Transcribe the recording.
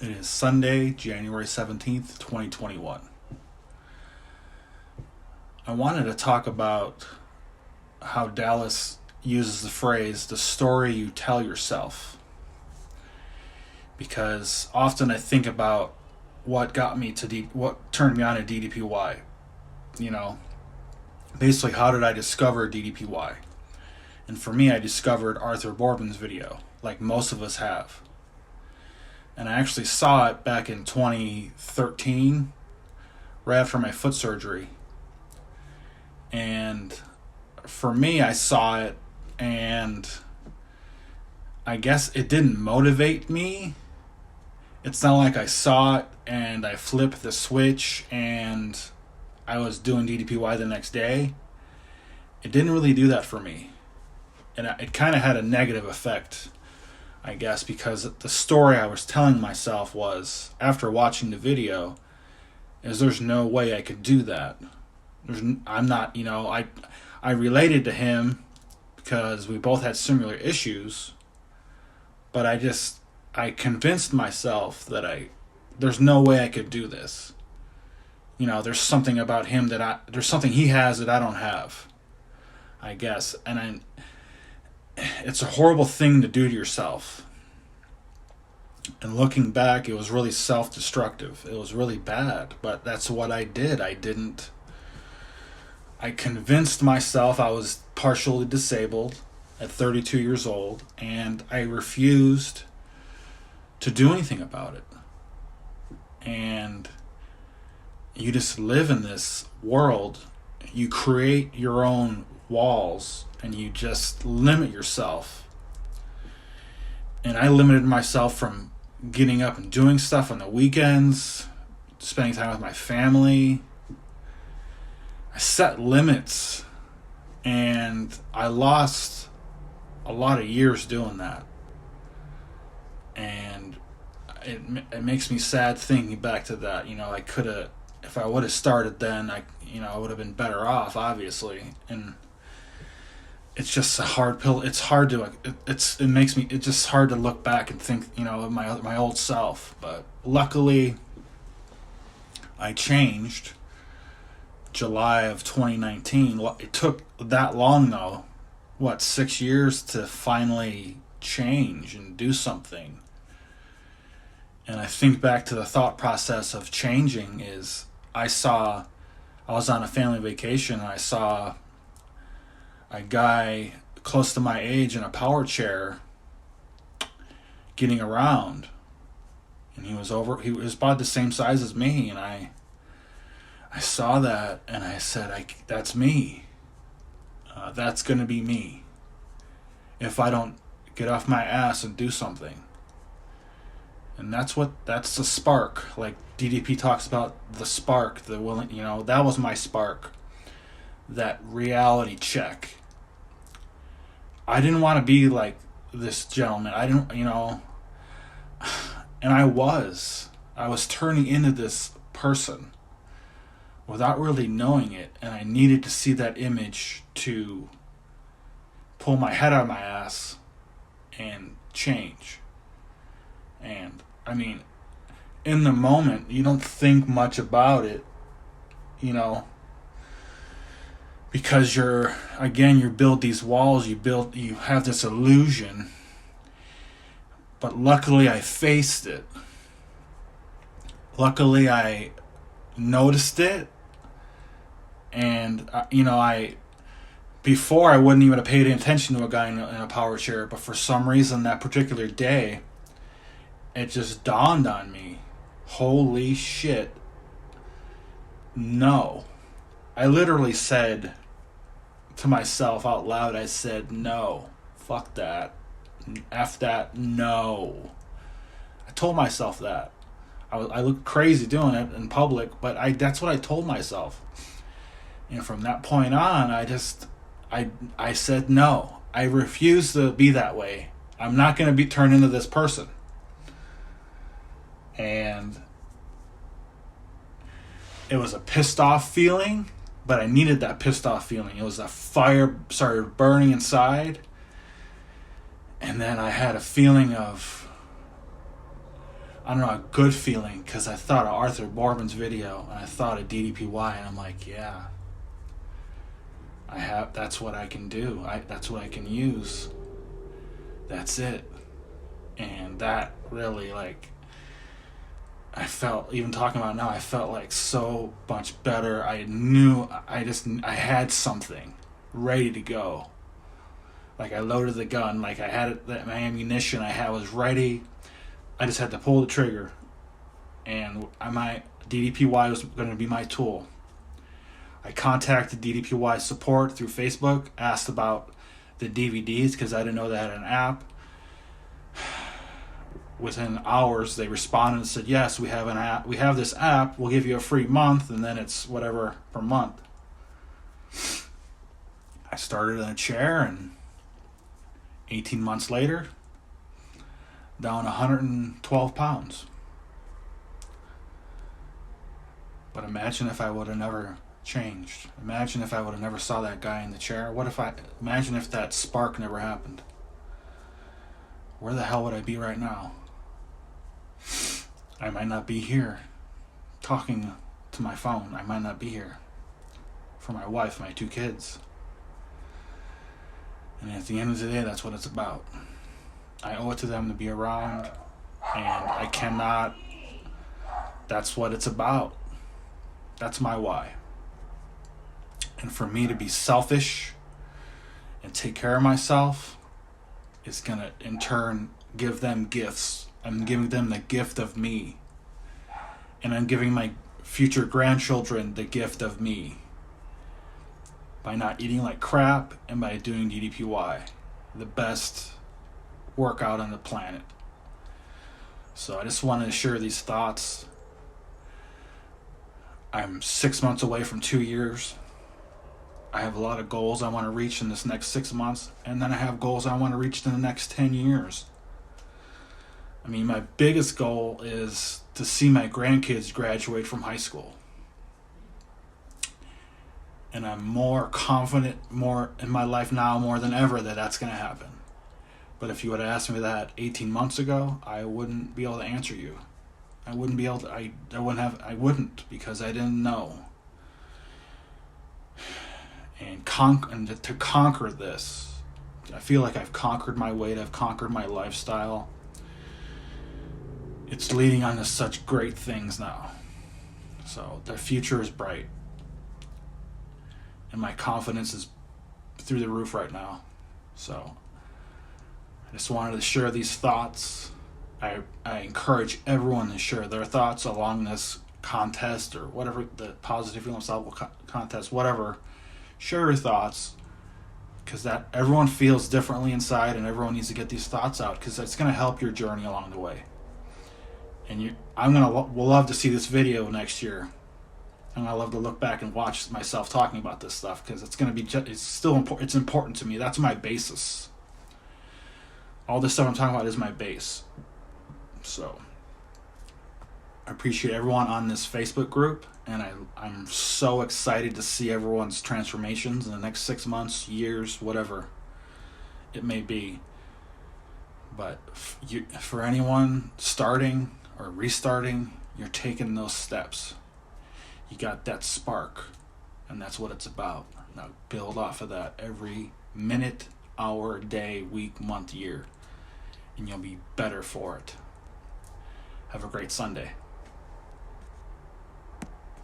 It is Sunday, January 17th, 2021. I wanted to talk about how Dallas uses the phrase, the story you tell yourself. Because often I think about what got me to what turned me on to DDPY. You know, basically, how did I discover DDPY? And for me, I discovered Arthur Borbin's video, like most of us have. And I actually saw it back in 2013, right after my foot surgery. And for me, I saw it, and I guess it didn't motivate me. It's not like I saw it and I flipped the switch and I was doing DDPY the next day. It didn't really do that for me. And it kind of had a negative effect, I guess, because the story I was telling myself was, after watching the video, is there's no way I could do that. I'm not, I related to him because we both had similar issues, but I convinced myself that there's no way I could do this. There's something about him there's something he has that I don't have, I guess. And it's a horrible thing to do to yourself. And looking back, it was really self-destructive. It was really bad, but that's what I did. I convinced myself I was partially disabled at 32 years old, and I refused to do anything about it. And you just live in this world. You create your own walls, and you just limit yourself. And I limited myself from getting up and doing stuff on the weekends, spending time with my family. I set limits, and I lost a lot of years doing that. And it makes me sad thinking back to that. I could have, if I would have started then, I would have been better off, obviously. And it's just a hard pill. It's hard to, it's just hard to look back and think, of my old self. But luckily, I changed. July of 2019. It took that long though, 6 years to finally change and do something. And I think back to the thought process of changing is I was on a family vacation, and I saw a guy close to my age in a power chair getting around, and he was about the same size as me, and I saw that, and I said, that's me. That's going to be me if I don't get off my ass and do something. And that's the spark. Like DDP talks about the spark, the willing, that was my spark. That reality check. I didn't want to be like this gentleman. I didn't, and I was turning into this person without really knowing it, and I needed to see that image to pull my head out of my ass and change. And in the moment, you don't think much about it, because you build these walls, you have this illusion. But luckily I faced it. Luckily I noticed it. And, before I wouldn't even have paid attention to a guy in a power chair, but for some reason that particular day, it just dawned on me. Holy shit. No. I literally said to myself out loud, I said, no. Fuck that. F that. No. I told myself that. I looked crazy doing it in public, but that's what I told myself. And from that point on, I said no. I refuse to be that way. I'm not going to be turned into this person. And it was a pissed off feeling, but I needed that pissed off feeling. It was a fire started burning inside. And then I had a feeling of I don't know, a good feeling, because I thought of Arthur Borman's video and I thought of DDPY, and I'm like, yeah, that's what I can do. That's what I can use. That's it. And that really, like, I felt, even talking about it now, I felt like so much better. I knew, I had something ready to go. Like, I loaded the gun, like I had it, my ammunition was ready. I just had to pull the trigger, and my DDPY was going to be my tool. I contacted DDPY support through Facebook, asked about the DVDs because I didn't know they had an app. Within hours, they responded and said, yes, we have an app. We have this app. We'll give you a free month, and then it's whatever per month. I started in a chair, and 18 months later, down 112 pounds. But imagine if I would have never changed. Imagine if I would have never saw that guy in the chair. Imagine if that spark never happened. Where the hell would I be right now? I might not be here talking to my phone. I might not be here for my wife, my 2 kids. And at the end of the day, that's what it's about. I owe it to them to be around, and I cannot. That's what it's about. That's my why. And for me to be selfish and take care of myself is going to, in turn, give them gifts. I'm giving them the gift of me. And I'm giving my future grandchildren the gift of me. By not eating like crap and by doing DDPY. The best workout on the planet. So I just wanted to share these thoughts. I'm 6 months away from 2 years. I have a lot of goals I want to reach in this next 6 months, and then I have goals I want to reach in the next 10 years. I mean, my biggest goal is to see my grandkids graduate from high school. And I'm more confident, more in my life now more than ever, that that's going to happen. But if you would have asked me that 18 months ago, I wouldn't be able to answer you. I wouldn't be able to, I wouldn't, because I didn't know. And to conquer this, I feel like I've conquered my weight, I've conquered my lifestyle. It's leading on to such great things now. So the future is bright. And my confidence is through the roof right now. So I just wanted to share these thoughts. I encourage everyone to share their thoughts along this contest, or whatever, the Positive Feel Unstoppable contest, whatever. Share your thoughts, because that everyone feels differently inside, and everyone needs to get these thoughts out, because it's going to help your journey along the way. And we'll love to see this video next year, and I love to look back and watch myself talking about this stuff, because it's going to be it's still important. It's important to me. That's my basis. All this stuff I'm talking about is my base. So I appreciate everyone on this Facebook group, and I'm so excited to see everyone's transformations in the next 6 months, years, whatever it may be. But for anyone starting or restarting, you're taking those steps. You got that spark, and that's what it's about. Now build off of that every minute, hour, day, week, month, year, and you'll be better for it. Have a great Sunday.